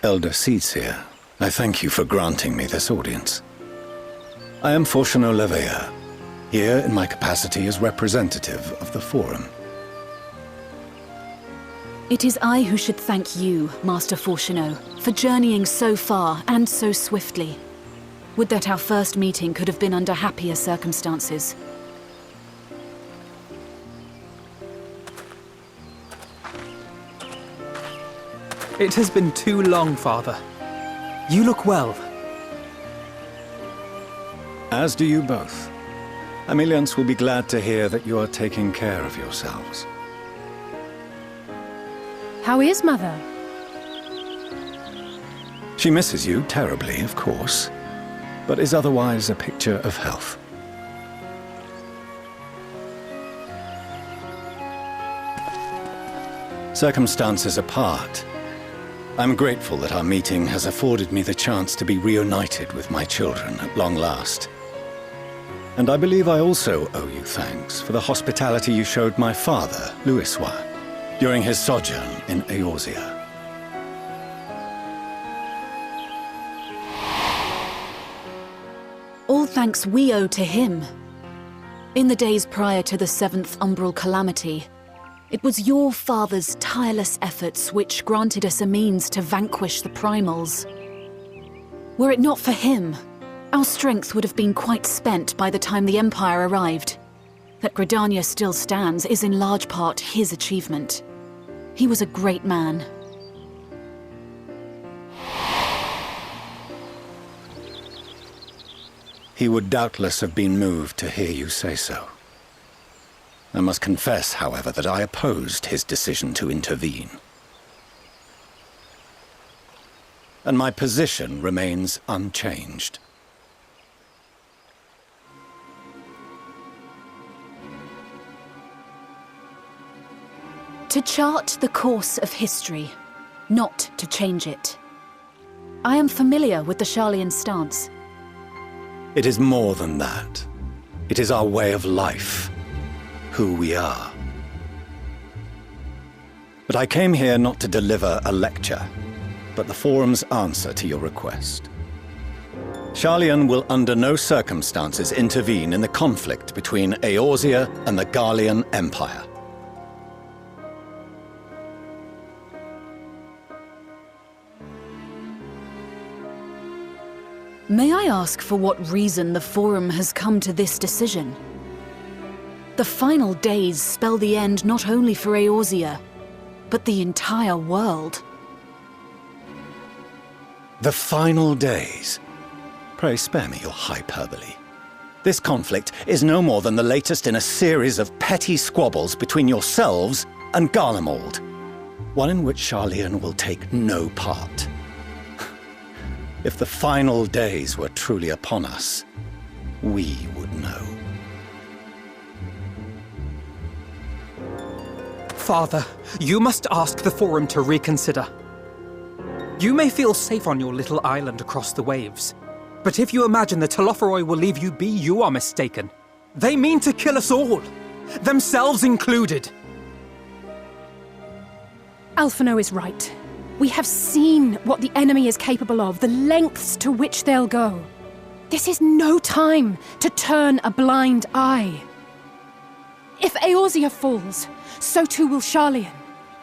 Elder Seedseer, I thank you for granting me this audience. I am Fortuno Leveilleur, here in my capacity as representative of the Forum. It is I who should thank you, Master Fortuno, for journeying so far and so swiftly. Would that our first meeting could have been under happier circumstances. It has been too long, Father. You look well. As do you both. Ameliance will be glad to hear that you are taking care of yourselves. How is Mother? She misses you terribly, of course, but is otherwise a picture of health. Circumstances apart, I'm grateful that our meeting has afforded me the chance to be reunited with my children at long last. And I believe I also owe you thanks for the hospitality you showed my father, Louisois, during his sojourn in Eorzea. All thanks we owe to him. In the days prior to the 7th Umbral Calamity, it was your father's tireless efforts which granted us a means to vanquish the Primals. Were it not for him, our strength would have been quite spent by the time the Empire arrived. That Gridania still stands is in large part his achievement. He was a great man. He would doubtless have been moved to hear you say so. I must confess, however, that I opposed his decision to intervene. And my position remains unchanged. To chart the course of history, not to change it. I am familiar with the Sharlayan stance. It is more than that. It is our way of life, who we are. But I came here not to deliver a lecture, but the Forum's answer to your request. Sharlayan will under no circumstances intervene in the conflict between Eorzea and the Garlean Empire. May I ask for what reason the Forum has come to this decision? The final days spell the end not only for Eorzea, but the entire world. The final days? Pray spare me your hyperbole. This conflict is no more than the latest in a series of petty squabbles between yourselves and Garlemald, one in which Sharlayan will take no part. If the final days were truly upon us, we would know. Father, you must ask the Forum to reconsider. You may feel safe on your little island across the waves, but if you imagine the Telophoroi will leave you be, you are mistaken. They mean to kill us all, themselves included. Alphino is right. We have seen what the enemy is capable of, the lengths to which they'll go. This is no time to turn a blind eye. If Eorzea falls, so too will Sharlayan.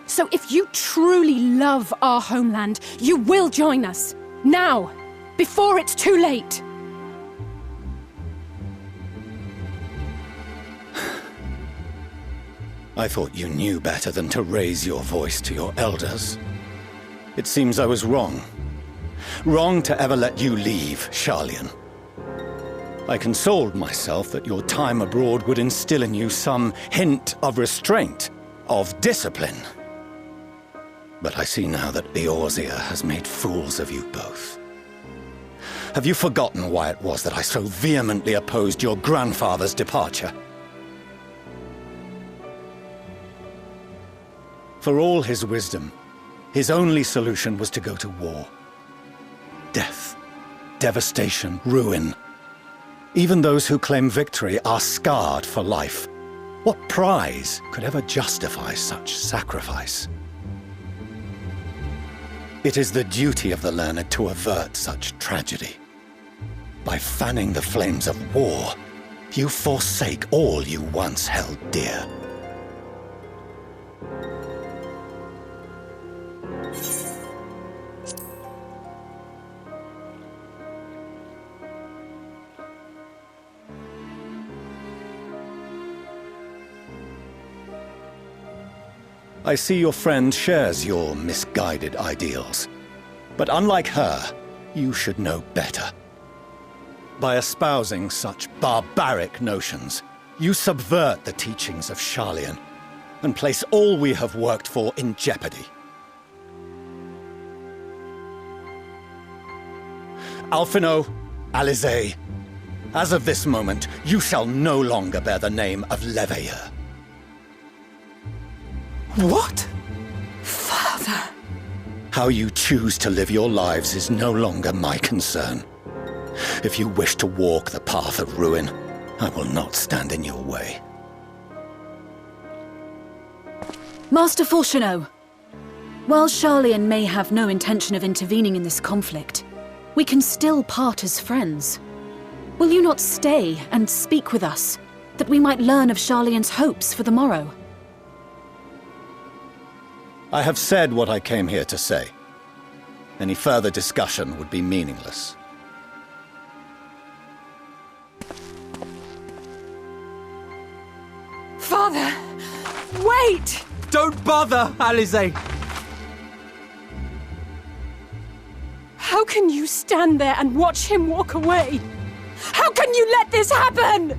So if you truly love our homeland, you will join us. Now, before it's too late. I thought you knew better than to raise your voice to your elders. It seems I was wrong. Wrong to ever let you leave, Sharlayan. I consoled myself that your time abroad would instill in you some hint of restraint, of discipline. But I see now that Eorzea has made fools of you both. Have you forgotten why it was that I so vehemently opposed your grandfather's departure? For all his wisdom, his only solution was to go to war. Death, devastation, ruin. Even those who claim victory are scarred for life. What prize could ever justify such sacrifice? It is the duty of the learned to avert such tragedy. By fanning the flames of war, you forsake all you once held dear. I see your friend shares your misguided ideals. But unlike her, you should know better. By espousing such barbaric notions, you subvert the teachings of Sharlayan and place all we have worked for in jeopardy. Alphino, Alizé, as of this moment, you shall no longer bear the name of Leveilleur. What? Father! How you choose to live your lives is no longer my concern. If you wish to walk the path of ruin, I will not stand in your way. Master Fourcheneau, while Sharlayan may have no intention of intervening in this conflict, we can still part as friends. Will you not stay and speak with us, that we might learn of Sharlayan's hopes for the morrow? I have said what I came here to say. Any further discussion would be meaningless. Father! Wait! Don't bother, Alizé! How can you stand there and watch him walk away? How can you let this happen?